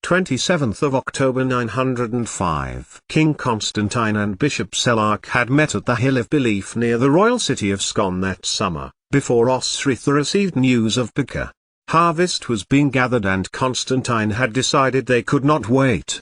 27th of October 905. King Constantine and Bishop Celarch had met at the Hill of Belief near the royal city of Scone that summer, before Osric received news of Bicca. Harvest was being gathered and Constantine had decided they would not wait,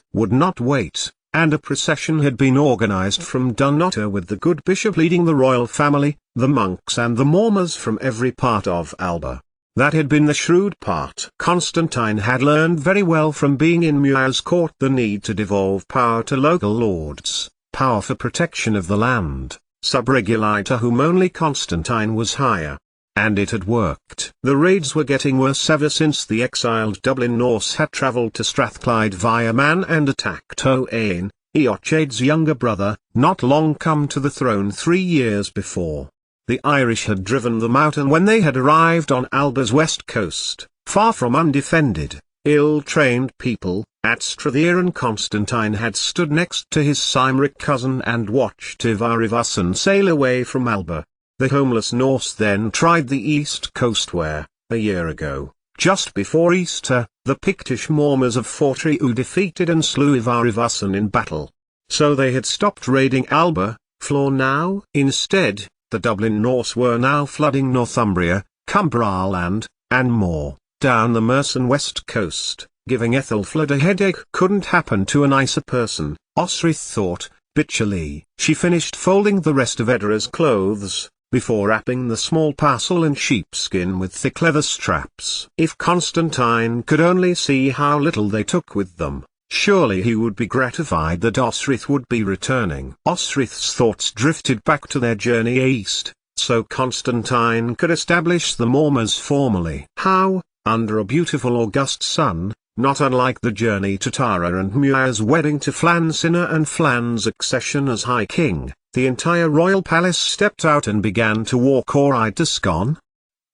and a procession had been organized from Dunnottar with the good bishop leading the royal family, the monks and the Mormons from every part of Alba. That had been the shrewd part. Constantine had learned very well from being in Muir's court the need to devolve power to local lords, power for protection of the land, sub-reguli to whom only Constantine was higher. And it had worked. The raids were getting worse ever since the exiled Dublin Norse had travelled to Strathclyde via Man and attacked Owain, Eochaid's younger brother, not long come to the throne 3 years before. The Irish had driven them out, and when they had arrived on Alba's west coast, far from undefended, ill-trained people, at Strathier, Constantine had stood next to his Cymric cousin and watched Ivar Ivarsson sail away from Alba. The homeless Norse then tried the east coast where, a year ago, just before Easter, the Pictish Mormons of Fortriu defeated and slew Ivar Ivarsson in battle. So they had stopped raiding Alba, for now. Instead, the Dublin Norse were now flooding Northumbria, Cumbraland, and more, down the Mercian west coast, giving Ethelfled a headache. Couldn't happen to a nicer person, Osric thought, bitterly. She finished folding the rest of Edora's clothes, before wrapping the small parcel in sheepskin with thick leather straps. If Constantine could only see how little they took with them, surely he would be gratified that Osric would be returning. Osric's thoughts drifted back to their journey east, so Constantine could establish the Mormons formally. How, under a beautiful August sun, not unlike the journey to Tara and Muir's wedding to Flansinna and Flan's accession as High King, the entire royal palace stepped out and began to walk or ride to Scone.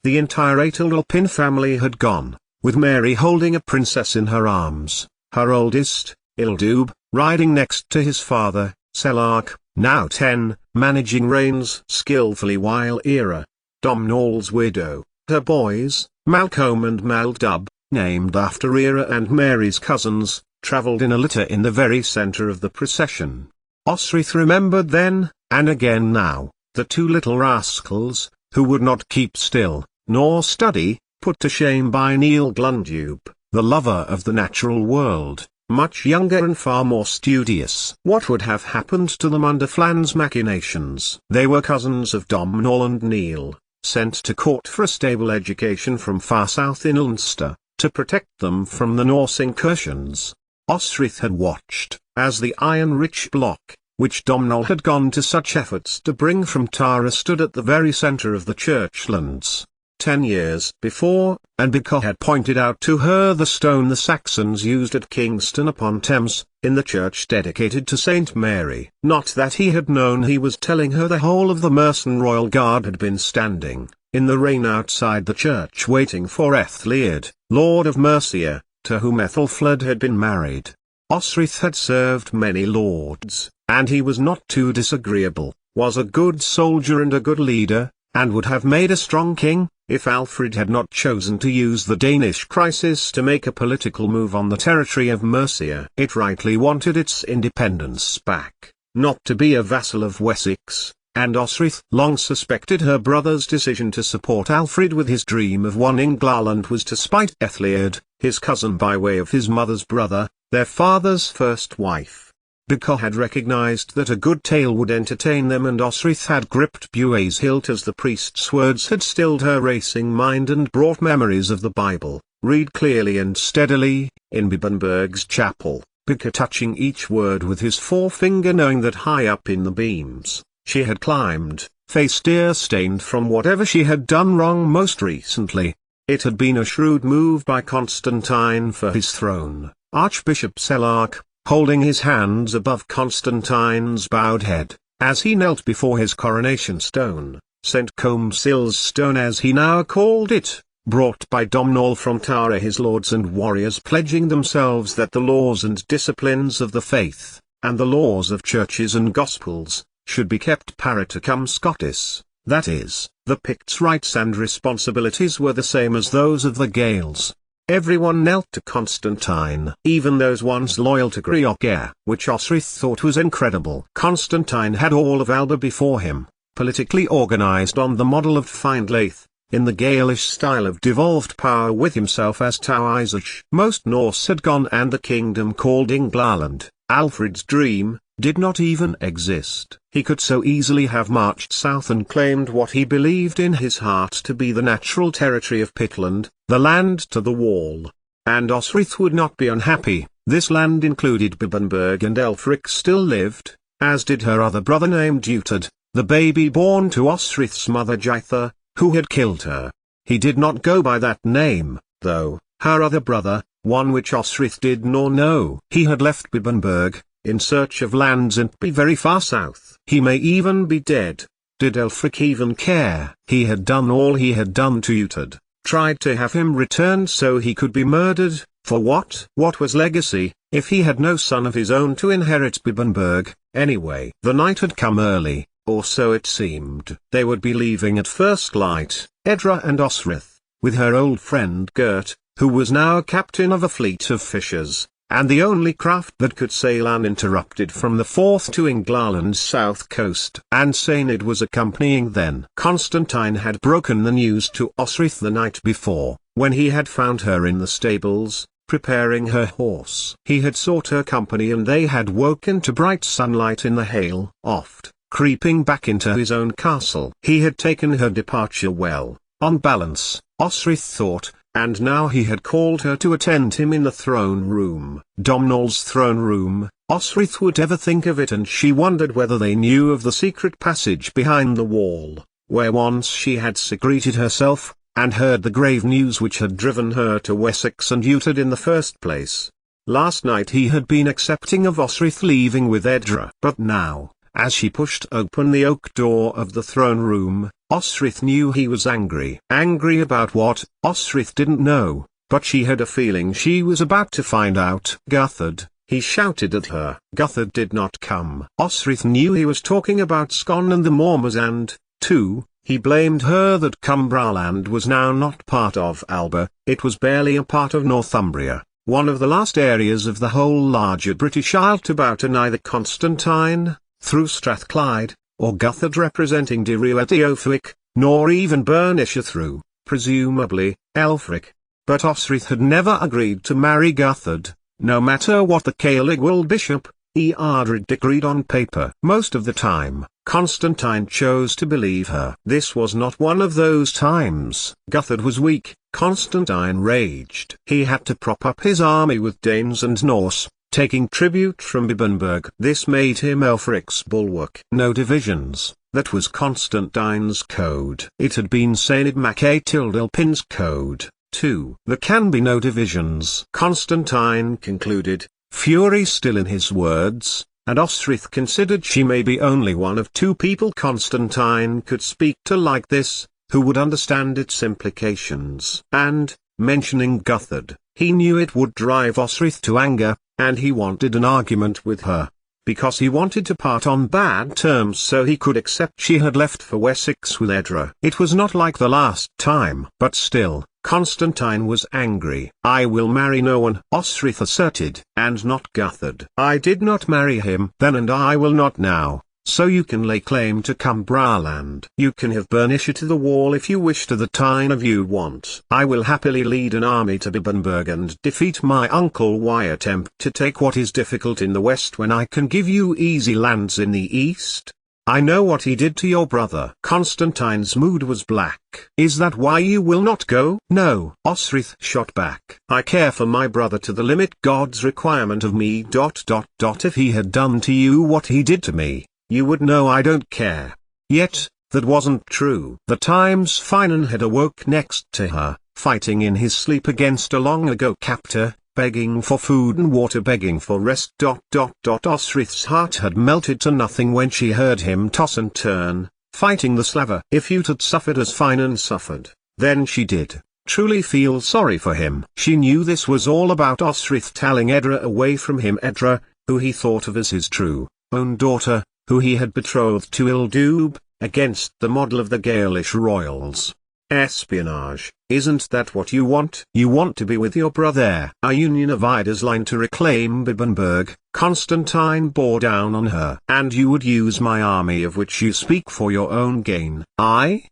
The entire Æthelwulpin family had gone, with Mary holding a princess in her arms, her oldest, Ildub, riding next to his father, Celarch, now 10, managing reins skillfully, while Era, Domhnall's widow, her boys, Malcolm and Maldub, named after Era and Mary's cousins, travelled in a litter in the very centre of the procession. Osric remembered then, and again now, the two little rascals, who would not keep still, nor study, put to shame by Neil Glundube, the lover of the natural world, much younger and far more studious. What would have happened to them under Flan's machinations? They were cousins of Domhnall and Neil, sent to court for a stable education from far south in Ulster, to protect them from the Norse incursions. Osric had watched, as the iron-rich block, which Domhnall had gone to such efforts to bring from Tara, stood at the very centre of the churchlands. 10 years before, and Bicca had pointed out to her the stone the Saxons used at Kingston upon Thames, in the church dedicated to Saint Mary. Not that he had known he was telling her the whole of the Mercian royal guard had been standing, in the rain outside the church waiting for Æthelred, Lord of Mercia, to whom Ethelfled had been married. Osric had served many lords, and he was not too disagreeable, was a good soldier and a good leader, and would have made a strong king, if Alfred had not chosen to use the Danish crisis to make a political move on the territory of Mercia. It rightly wanted its independence back, not to be a vassal of Wessex, and Osric long suspected her brother's decision to support Alfred with his dream of one England was to spite Ethelred, his cousin by way of his mother's brother, their father's first wife. Bicca had recognized that a good tale would entertain them, and Osric had gripped Bue's hilt as the priest's words had stilled her racing mind and brought memories of the Bible, read clearly and steadily, in Bibbenberg's chapel, Bicca touching each word with his forefinger, knowing that high up in the beams, she had climbed, face tear-stained from whatever she had done wrong most recently. It had been a shrewd move by Constantine for his throne. Archbishop Celarch, holding his hands above Constantine's bowed head, as he knelt before his coronation stone, St. Comcil's stone as he now called it, brought by Domhnall from Tara, his lords and warriors pledging themselves that the laws and disciplines of the faith, and the laws of churches and gospels, should be kept paritatum Scotis, that is, the Picts' rights and responsibilities were the same as those of the Gaels. Everyone knelt to Constantine, even those ones loyal to CHRONOLOGICAL, which Osrith thought was incredible. Constantine had all of Alba before him, politically organized on the model of Findlaith, in the Gaelish style of devolved power with himself as Taoiseach. Most Norse had gone and the kingdom called England, Alfred's dream, did not even exist. He could so easily have marched south and claimed what he believed in his heart to be the natural territory of Pitland, the land to the wall. And Osrith would not be unhappy. This land included Bibbenberg, and Elfric still lived, as did her other brother named Utad, the baby born to Osrith's mother Jaitha, who had killed her. He did not go by that name, though, her other brother, one which Osrith did nor know. He had left Bibbenberg, in search of lands and be very far south. He may even be dead. Did Elfric even care? He had done all he had done to Utad, tried to have him returned so he could be murdered. For what? What was legacy, if he had no son of his own to inherit Bibbenberg? Anyway, the night had come early, or so it seemed. They would be leaving at first light, Edra and Osrith, with her old friend Gert, who was now captain of a fleet of fishers, and the only craft that could sail uninterrupted from the Forth to England's south coast. And Sainid was accompanying them. Constantine had broken the news to Osrith the night before, when he had found her in the stables, preparing her horse. He had sought her company and they had woken to bright sunlight in the hail, oft creeping back into his own castle. He had taken her departure well, on balance, Osrith thought, and now he had called her to attend him in the throne room. Domhnall's throne room. Osrith would ever think of it, and she wondered whether they knew of the secret passage behind the wall, where once she had secreted herself, and heard the grave news which had driven her to Wessex and Utad in the first place. Last night he had been accepting of Osrith leaving with Edra. But now, as she pushed open the oak door of the throne room, Osrith knew he was angry. Angry about what, Osrith didn't know, but she had a feeling she was about to find out. Guthard, he shouted at her. Guthard did not come. Osrith knew he was talking about Scone and the Mormers, and, too, he blamed her that Cumbraland was now not part of Alba. It was barely a part of Northumbria, one of the last areas of the whole larger British Isle to bow to neither Constantine, through Strathclyde, or Guthard representing Direwetiothwick, nor even Bernicia through, presumably, Elfric. But Osrith had never agreed to marry Guthard, no matter what the Caeligwell bishop, Eardred decreed on paper. Most of the time, Constantine chose to believe her. This was not one of those times. Guthard was weak, Constantine raged. He had to prop up his army with Danes and Norse, taking tribute from Bibbenberg. This made him Elfric's bulwark. No divisions, that was Constantine's code. It had been Sainid Mackay Tildilpin's code, too. There can be no divisions, Constantine concluded, fury still in his words, and Osrith considered she may be only one of two people Constantine could speak to like this, who would understand its implications. And, mentioning Guthard, he knew it would drive Osrith to anger, and he wanted an argument with her, because he wanted to part on bad terms so he could accept she had left for Wessex with Edra. It was not like the last time. But still, Constantine was angry. I will marry no one, Osrith asserted, and not Guthard. I did not marry him then and I will not now. So you can lay claim to Cumbraland. You can have Bernicia to the wall if you wish to the Tyne you want. I will happily lead an army to Bibbenberg and defeat my uncle. Why attempt to take what is difficult in the west when I can give you easy lands in the east? I know what he did to your brother. Constantine's mood was black. Is that why you will not go? No, Osrith shot back. I care for my brother to the limit God's requirement of me. If he had done to you what he did to me, you would know I don't care. Yet, that wasn't true. The Times Finan had awoke next to her, fighting in his sleep against a long-ago captor, begging for food and water, begging for rest. Osrith's heart had melted to nothing when she heard him toss and turn, fighting the slaver. If Utad suffered as Finan suffered, then she did truly feel sorry for him. She knew this was all about Osrith telling Edra away from him, Edra, who he thought of as his true, own daughter, who he had betrothed to Ildub, against the model of the Gaelish royals. Espionage, isn't that what you want? You want to be with your brother. A union of Ida's line to reclaim Bibbenberg. Constantine bore down on her. And you would use my army of which you speak for your own gain. I?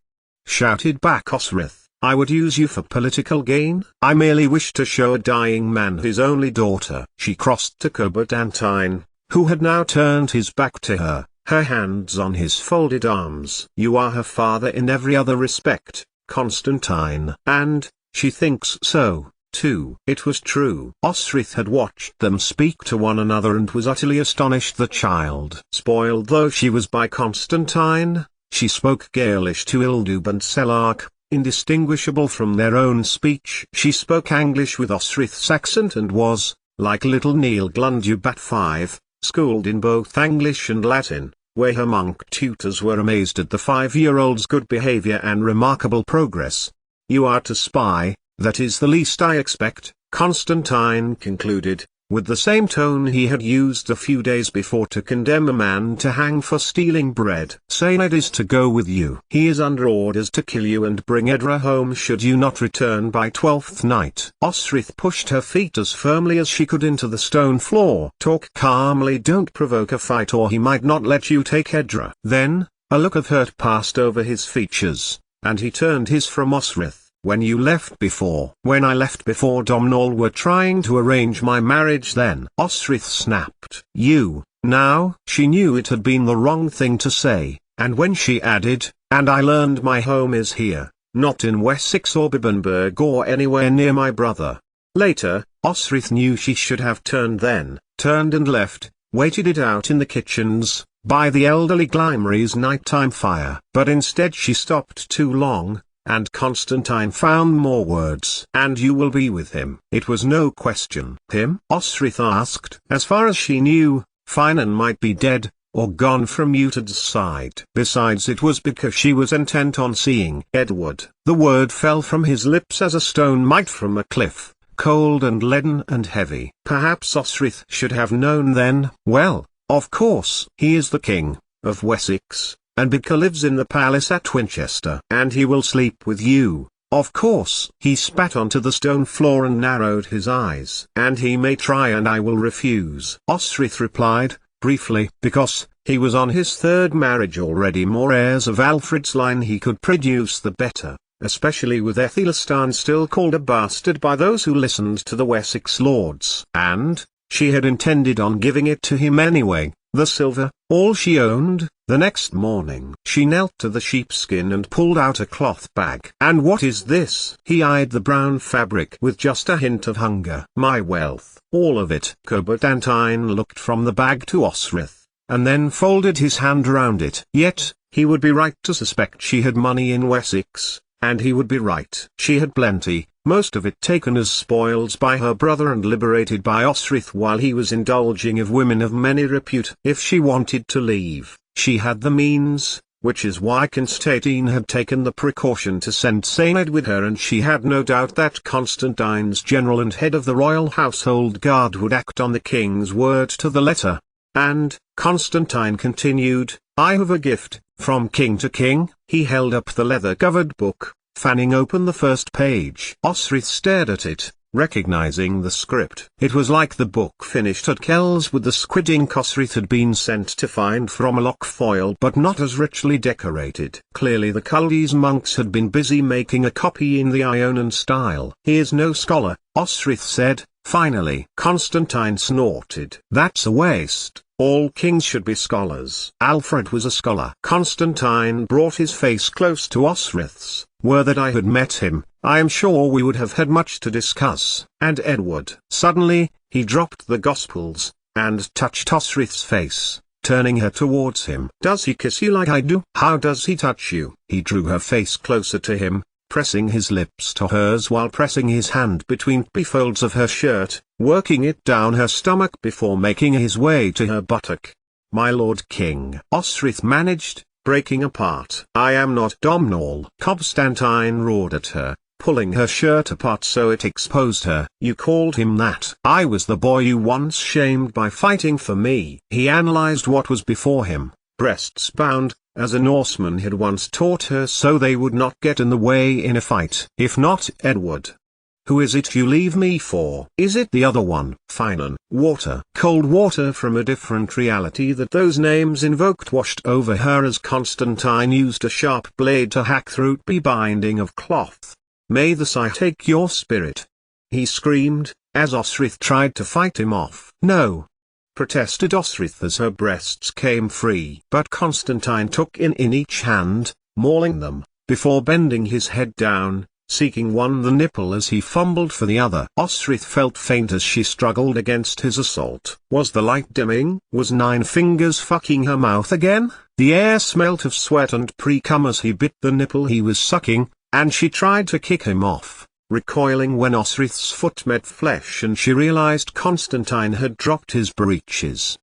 Shouted back Osrith. I would use you for political gain? I merely wish to show a dying man his only daughter. She crossed to Constantine, who had now turned his back to her, her hands on his folded arms. You are her father in every other respect, Constantine. And, she thinks so, too. It was true. Osrith had watched them speak to one another and was utterly astonished. The child, spoiled though she was by Constantine, she spoke Gaelish to Ildub and Selark, indistinguishable from their own speech. She spoke English with Osrith's accent and was, like little Neil Glundub at 5, schooled in both English and Latin, where her monk tutors were amazed at the 5-year-old's good behavior and remarkable progress. You are to spy, that is the least I expect, Constantine concluded, with the same tone he had used a few days before to condemn a man to hang for stealing bread. Sained is to go with you. He is under orders to kill you and bring Edra home should you not return by 12th night. Osrith pushed her feet as firmly as she could into the stone floor. Talk calmly, don't provoke a fight or he might not let you take Edra. Then, a look of hurt passed over his features, and he turned his from Osrith. When I left before Domnall were trying to arrange my marriage then. Osrith snapped. You, now? She knew it had been the wrong thing to say, and when she added, and I learned my home is here, not in Wessex or Bibbenberg or anywhere near my brother. Later, Osrith knew she should have turned and left, waited it out in the kitchens, by the elderly Glymery's nighttime fire. But instead she stopped too long, and Constantine found more words. And you will be with him. It was no question. Him? Osrith asked. As far as she knew, Finan might be dead, or gone from Utad's side. Besides, it was because she was intent on seeing Edward. The word fell from his lips as a stone might from a cliff, cold and leaden and heavy. Perhaps Osrith should have known then. Well, of course, he is the king of Wessex, and Bicca lives in the palace at Winchester. And he will sleep with you, of course. He spat onto the stone floor and narrowed his eyes. And he may try and I will refuse. Osrith replied, briefly, because he was on his 3rd marriage already. More heirs of Alfred's line he could produce the better, especially with Aethelstan still called a bastard by those who listened to the Wessex lords. And, she had intended on giving it to him anyway, the silver, all she owned. The next morning, she knelt to the sheepskin and pulled out a cloth bag. And what is this? He eyed the brown fabric with just a hint of hunger. My wealth, all of it. Constantine looked from the bag to Osrith, and then folded his hand round it. Yet, he would be right to suspect she had money in Wessex, and he would be right. She had plenty, most of it taken as spoils by her brother and liberated by Osrith while he was indulging of women of many repute. If she wanted to leave, she had the means, which is why Constantine had taken the precaution to send Sained with her, and she had no doubt that Constantine's general and head of the royal household guard would act on the king's word to the letter. And, Constantine continued, I have a gift, from king to king. He held up the leather-covered book, fanning open the first page. Osrith stared at it, recognizing the script. It was like the book finished at Kells with the squid ink Osrith had been sent to find from a lock foil, but not as richly decorated. Clearly the Culdese monks had been busy making a copy in the Ionan style. He is no scholar, Osrith said, finally. Constantine snorted. That's a waste. All kings should be scholars. Alfred was a scholar. Constantine brought his face close to Osrith's. Were that I had met him, I am sure we would have had much to discuss. And Edward. Suddenly, he dropped the Gospels, and touched Osrith's face, turning her towards him. Does he kiss you like I do? How does he touch you? He drew her face closer to him, pressing his lips to hers while pressing his hand between the folds of her shirt, working it down her stomach before making his way to her buttock. My lord king. Osrith managed, breaking apart. I am not Domnall. Constantine roared at her, pulling her shirt apart so it exposed her. You called him that. I was the boy you once shamed by fighting for me. He analyzed what was before him, breasts bound, as a Norseman had once taught her, so they would not get in the way in a fight. If not Edward. Who is it you leave me for? Is it the other one? Finan. Water. Cold water from a different reality that those names invoked washed over her as Constantine used a sharp blade to hack through the binding of cloth. May the sigh take your spirit, he screamed, as Osrith tried to fight him off. No, protested Osrith as her breasts came free. But Constantine took in each hand, mauling them, before bending his head down, seeking the nipple as he fumbled for the other. Osrith felt faint as she struggled against his assault. Was the light dimming? Was Nine Fingers fucking her mouth again? The air smelt of sweat and pre-cum as he bit the nipple he was sucking, and she tried to kick him off, recoiling when Osrith's foot met flesh and she realized Constantine had dropped his breeches.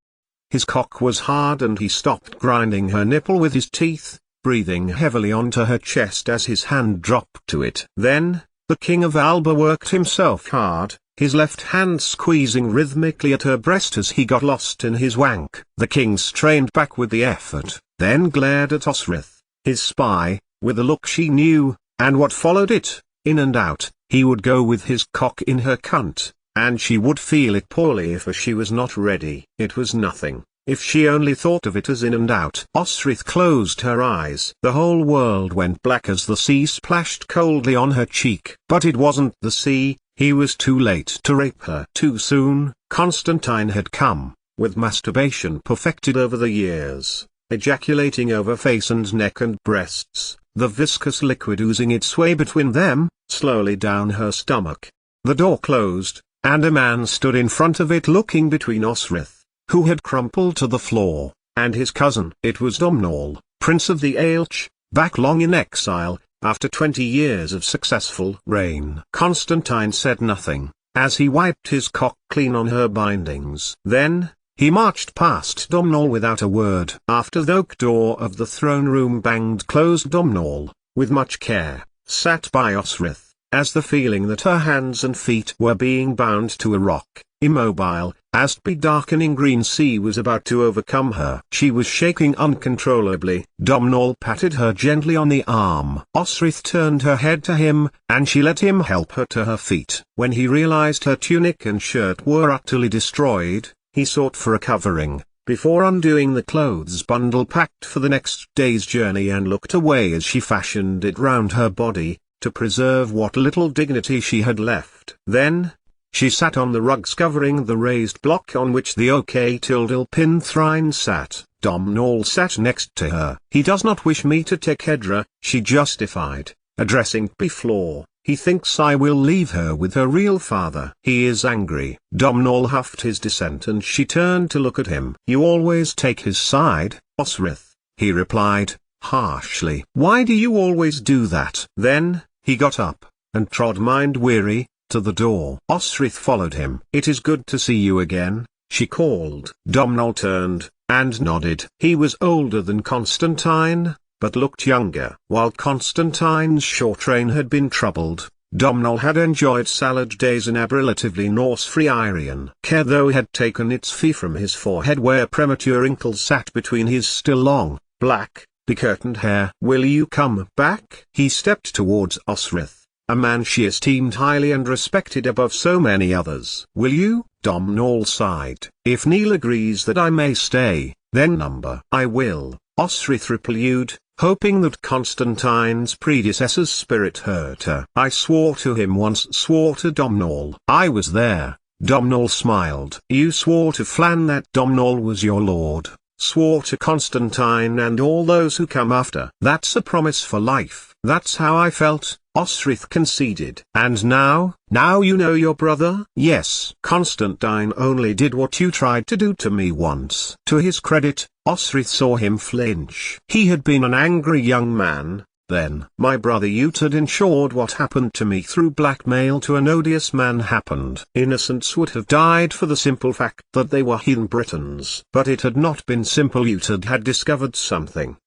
His cock was hard and he stopped grinding her nipple with his teeth, breathing heavily onto her chest as his hand dropped to it. Then, the King of Alba worked himself hard, his left hand squeezing rhythmically at her breast as he got lost in his wank. The king strained back with the effort, then glared at Osrith, his spy, with a look she knew, and what followed it. In and out, he would go with his cock in her cunt, and she would feel it poorly if she was not ready. It was nothing, if she only thought of it as in and out. Osrith closed her eyes. The whole world went black as the sea splashed coldly on her cheek. But it wasn't the sea, he was too late to rape her. Too soon. Constantine had come, with masturbation perfected over the years, ejaculating over face and neck and breasts, the viscous liquid oozing its way between them, slowly down her stomach. The door closed, and a man stood in front of it looking between Osrith, who had crumpled to the floor, and his cousin. It was Domhnall, Prince of the Aelch, back long in exile, after 20 years of successful reign. Constantine said nothing, as he wiped his cock clean on her bindings. Then, he marched past Domhnall without a word. After the oak door of the throne room banged closed, Domhnall, with much care, sat by Osrith, as the feeling that her hands and feet were being bound to a rock, immobile, as the darkening green sea was about to overcome her. She was shaking uncontrollably. Domhnall patted her gently on the arm. Osrith turned her head to him, and she let him help her to her feet. When he realized her tunic and shirt were utterly destroyed, he sought for a covering, before undoing the clothes bundle packed for the next day's journey, and looked away as she fashioned it round her body, to preserve what little dignity she had left. Then, she sat on the rugs covering the raised block on which the Tildil-Pin-Thrine sat. Domhnall sat next to her. He does not wish me to take Edra, she justified, addressing the floor. He thinks I will leave her with her real father. He is angry. Domhnall huffed his dissent and she turned to look at him. You always take his side, Osrith, he replied, harshly. Why do you always do that? Then, he got up, and trod mind-weary, to the door. Osrith followed him. It is good to see you again, she called. Domhnall turned, and nodded. He was older than Constantine, but looked younger. While Constantine's short reign had been troubled, Domhnall had enjoyed salad days in a relatively Norse-free Irian. Care though had taken its fee from his forehead where premature wrinkles sat between his still long, black, decurtained hair. Will you come back? He stepped towards Osrith, a man she esteemed highly and respected above so many others. Will you? Domhnall sighed. If Neil agrees that I may stay, then I will, Osrith replied, hoping that Constantine's predecessor's spirit hurt her. I swore to him once. Swore to Domhnall. I was there. Domhnall smiled. You swore to Flann that Domhnall was your lord. Swore to Constantine and all those who come after. That's a promise for life. That's how I felt, Osrith conceded. And now you know your brother? Yes. Constantine only did what you tried to do to me once. To his credit, Osrith saw him flinch. He had been an angry young man, then. My brother Utad ensured what happened to me through blackmail to an odious man happened. Innocents would have died for the simple fact that they were heathen Britons. But it had not been simple. Utad had discovered something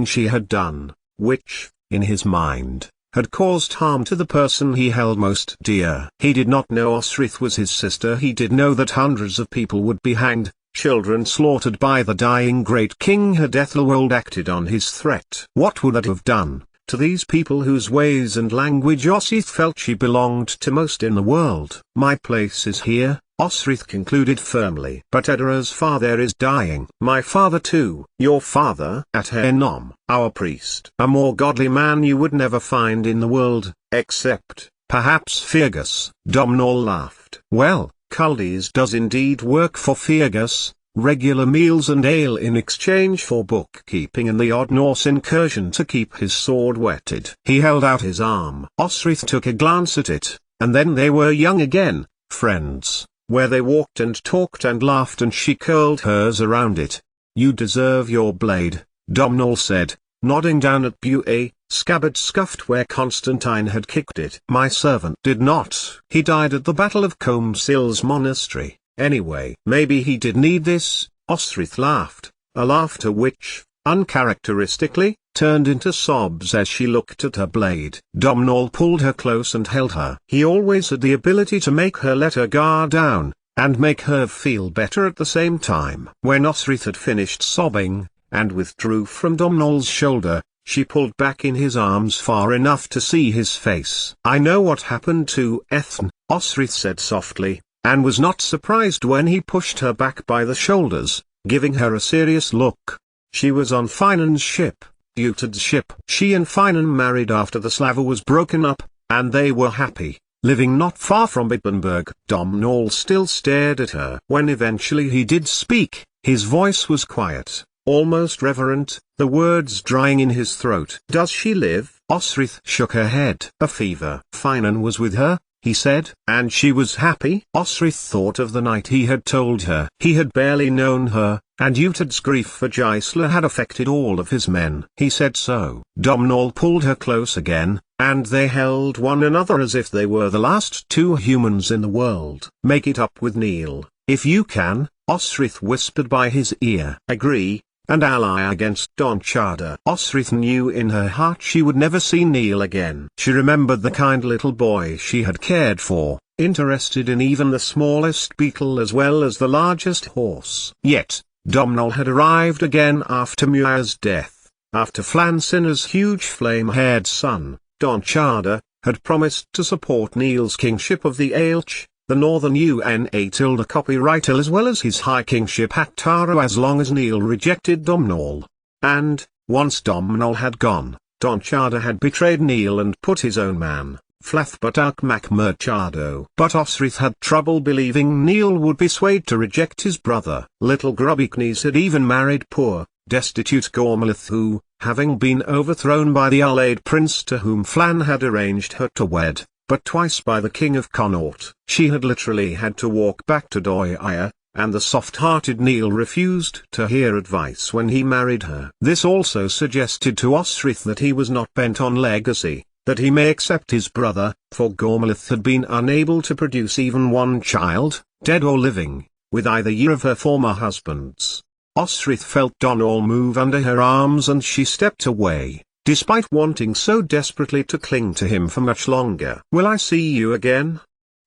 she had done, which, in his mind, had caused harm to the person he held most dear. He did not know Osrith was his sister. He did know that hundreds of people would be hanged, children slaughtered by the dying great king had Ethelwald acted on his threat. What would that have done to these people whose ways and language Osith felt she belonged to most in the world? My place is here, Osrith concluded firmly. But Edera's father is dying. My father too. Your father? At Henom, our priest. A more godly man you would never find in the world, except, perhaps Fergus. Domhnall laughed. Well, Culdees does indeed work for Fergus, regular meals and ale in exchange for bookkeeping and the odd Norse incursion to keep his sword whetted. He held out his arm. Osrith took a glance at it, and then they were young again, friends, where they walked and talked and laughed, and she curled hers around it. You deserve your blade, Domhnall said, nodding down at Buea, scabbard scuffed where Constantine had kicked it. My servant did not. He died at the Battle of Combesil's monastery. Anyway, maybe he did need this. Osrith laughed, a laughter which, uncharacteristically, turned into sobs as she looked at her blade. Domhnall pulled her close and held her. He always had the ability to make her let her guard down, and make her feel better at the same time. When Osrith had finished sobbing, and withdrew from Domhnall's shoulder, she pulled back in his arms far enough to see his face. I know what happened to Ethne, Osrith said softly, and was not surprised when he pushed her back by the shoulders, giving her a serious look. She was on Finan's ship, Uted's ship. She and Finan married after the Slava was broken up, and they were happy, living not far from Bibbenberg. Domhnall still stared at her. When eventually he did speak, his voice was quiet, almost reverent, the words drying in his throat. Does she live? Osrith shook her head. A fever. Finan was with her, he said. And she was happy? Osrith thought of the night he had told her. He had barely known her, and Uted's grief for Gisela had affected all of his men. He said so. Domhnall pulled her close again, and they held one another as if they were the last two humans in the world. Make it up with Neil, if you can, Osrith whispered by his ear. Agree, and ally against Don Chada. Osrith knew in her heart she would never see Neil again. She remembered the kind little boy she had cared for, interested in even the smallest beetle as well as the largest horse. Yet, Domhnall had arrived again after Muir's death, after Flansinner's huge flame-haired son, Don Chada, had promised to support Neil's kingship of the Aelch, the northern UNA copyright as well as his high kingship at Taro as long as Neil rejected Domhnall. And, once Domhnall had gone, Don Chada had betrayed Neil and put his own man, Flathbutak Mac Murchado. But Osrith had trouble believing Neil would be swayed to reject his brother. Little Grubbyknees had even married poor, destitute Gormlith who, having been overthrown by the Allied prince to whom Flan had arranged her to wed, but twice by the king of Connaught. She had literally had to walk back to Doia, and the soft-hearted Neil refused to hear advice when he married her. This also suggested to Osrith that he was not bent on legacy, that he may accept his brother, for Gormlith had been unable to produce even one child, dead or living, with either of her former husbands. Osrith felt Domhnall move under her arms and she stepped away, despite wanting so desperately to cling to him for much longer. Will I see you again?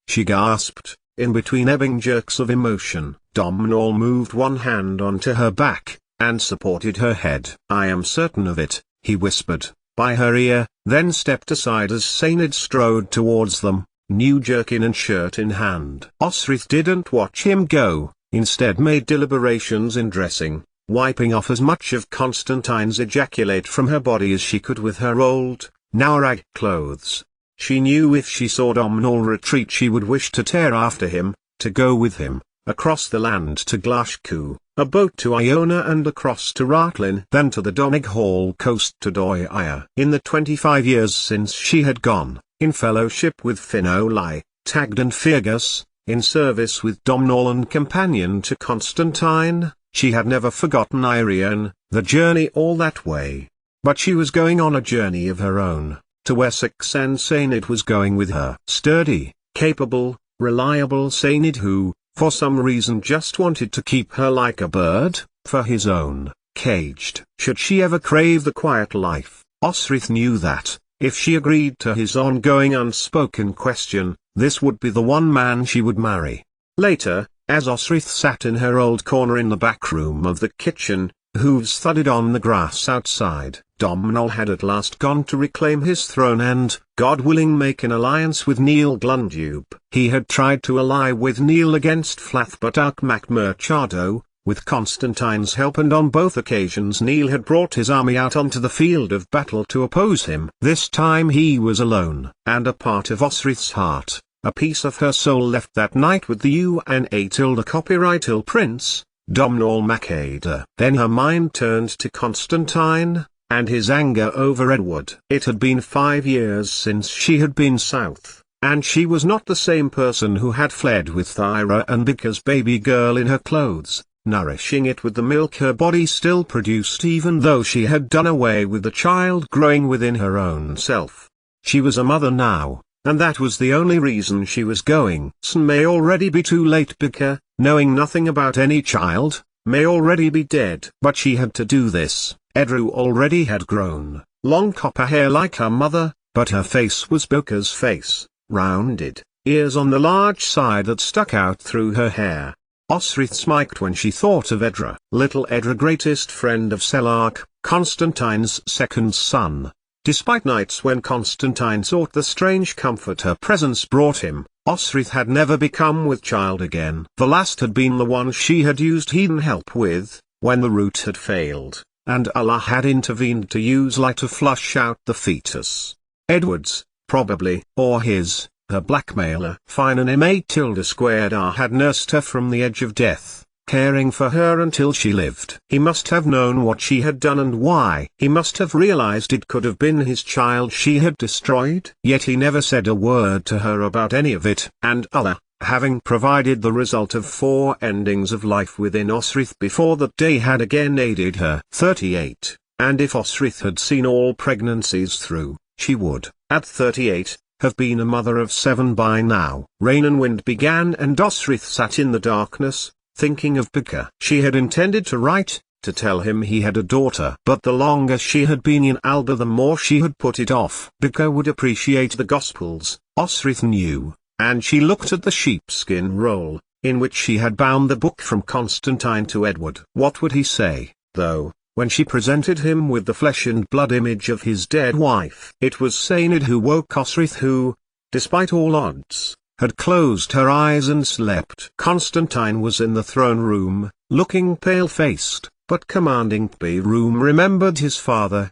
She gasped, in between ebbing jerks of emotion. Domhnall moved one hand onto her back, and supported her head. I am certain of it, he whispered, by her ear, then stepped aside as Sainid strode towards them, new jerkin and shirt in hand. Osrith didn't watch him go, instead made deliberations in dressing, wiping off as much of Constantine's ejaculate from her body as she could with her old, now rag clothes. She knew if she saw Domhnall retreat she would wish to tear after him, to go with him, across the land to Glashku, a boat to Iona and across to Ratlin, then to the Donegal coast to Doia. In the 25 years since she had gone, in fellowship with Finolai, Tagd and Fergus, in service with Domhnall and companion to Constantine, she had never forgotten Irian, the journey all that way. But she was going on a journey of her own, to Wessex, and Sainid was going with her. Sturdy, capable, reliable Sainid who, for some reason just wanted to keep her like a bird, for his own, caged. Should she ever crave the quiet life, Osrith knew that, if she agreed to his ongoing unspoken question, this would be the one man she would marry. Later, as Osrith sat in her old corner in the back room of the kitchen, hooves thudded on the grass outside. Domhnall had at last gone to reclaim his throne and, God willing, make an alliance with Neil Glundube. He had tried to ally with Neil against Flathbuttock mac Murchado, with Constantine's help, and on both occasions Neil had brought his army out onto the field of battle to oppose him. This time he was alone, and a part of Osrith's heart, a piece of her soul, left that night with the UNA tilde copyright ill Prince, Domhnall mac Ada. Then her mind turned to Constantine, and his anger over Edward. It had been 5 years since she had been south, and she was not the same person who had fled with Thyra and Bicker's baby girl in her clothes, nourishing it with the milk her body still produced, even though she had done away with the child growing within her own self. She was a mother now, and that was the only reason she was going. May already be too late. Bicker, knowing nothing about any child, may already be dead. But she had to do this. Edru already had grown, long copper hair like her mother, but her face was Bocca's face, rounded, ears on the large side that stuck out through her hair. Osrith smiked when she thought of Edra. Little Edra, greatest friend of Selarch, Constantine's second son. Despite nights when Constantine sought the strange comfort her presence brought him, Osrith had never become with child again. The last had been the one she had used heathen help with, when the root had failed, and Allah had intervened to use light to flush out the fetus. Edward's, probably, or his, her blackmailer. Finan Ma tilde squared R had nursed her from the edge of death, caring for her until she lived. He must have known what she had done and why. He must have realized it could have been his child she had destroyed. Yet he never said a word to her about any of it. And Allah, having provided the result of 4 endings of life within Osrith before that day, had again aided her. 38. And if Osrith had seen all pregnancies through, she would, at 38, have been a mother of 7 by now. Rain and wind began, and Osrith sat in the darkness, thinking of Bicker. She had intended to write, to tell him he had a daughter. But the longer she had been in Alba, the more she had put it off. Bicker would appreciate the Gospels, Osrith knew, and she looked at the sheepskin roll, in which she had bound the book from Constantine to Edward. What would he say, though, when she presented him with the flesh and blood image of his dead wife? It was Sainid who woke Osrith, who, despite all odds, had closed her eyes and slept. Constantine was in the throne room, looking pale-faced, but commanding. The room remembered his father,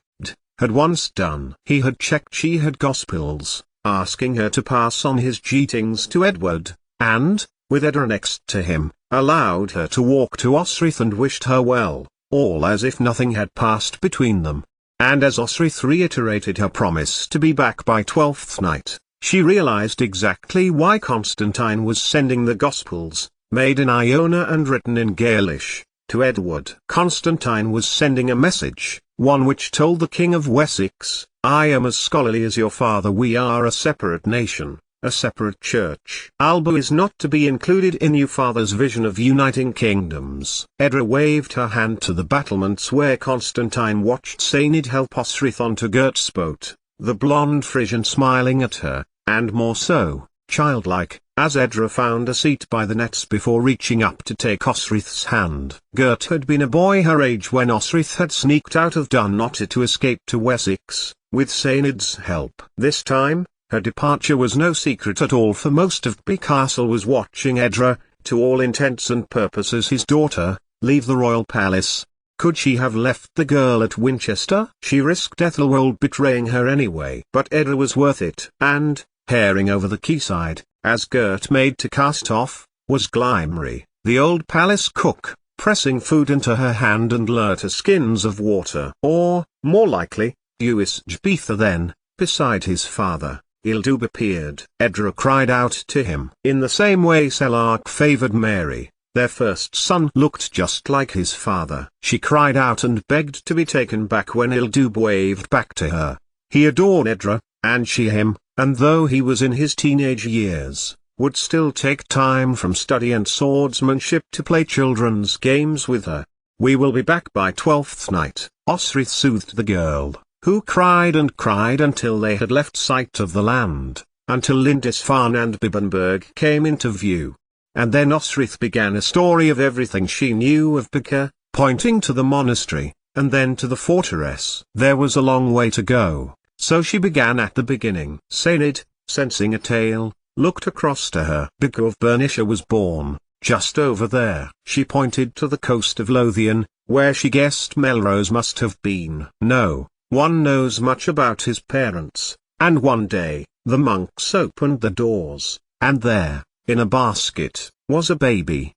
had once done. He had checked she had Gospels, asking her to pass on his greetings to Edward, and, with Edra next to him, allowed her to walk to Osrith and wished her well, all as if nothing had passed between them. And as Osrith reiterated her promise to be back by 12th night, she realized exactly why Constantine was sending the Gospels, made in Iona and written in Gaelish, to Edward. Constantine was sending a message, one which told the King of Wessex, I am as scholarly as your father. We are a separate nation, a separate church. Alba is not to be included in your father's vision of uniting kingdoms. Edra waved her hand to the battlements where Constantine watched Sainid help Osrith onto Gert's boat, the blonde Frisian smiling at her, and more so, childlike, as Edra found a seat by the nets before reaching up to take Osrith's hand. Gert had been a boy her age when Osrith had sneaked out of Dunnottar to escape to Wessex, with Sainid's help. This time, her departure was no secret at all, for most of Bee Castle was watching Edra, to all intents and purposes his daughter, leave the royal palace. Could she have left the girl at Winchester? She risked Ethelwold betraying her anyway. But Edra was worth it. And, herring over the quayside, as Gert made to cast off, was Glimmery, the old palace cook, pressing food into her hand and lurter skins of water. Or, more likely, Dewis Jbeatha. Then, beside his father, Ildub appeared. Edra cried out to him. In the same way Selarch favored Mary, their first son looked just like his father. She cried out and begged to be taken back when Ildub waved back to her. He adored Edra, and she him, and though he was in his teenage years, would still take time from study and swordsmanship to play children's games with her. We will be back by 12th night, Osrith soothed the girl, who cried and cried until they had left sight of the land, until Lindisfarne and Bibbenberg came into view. and then Osrith began a story of everything she knew of Bika, pointing to the monastery, and then to the fortress. There was a long way to go, so she began at the beginning. Sainid, sensing a tale, looked across to her. Bika of Bernicia was born, just over there. She pointed to the coast of Lothian, where she guessed Melrose must have been. No one knows much about his parents, and one day, the monks opened the doors, and there, in a basket, was a baby.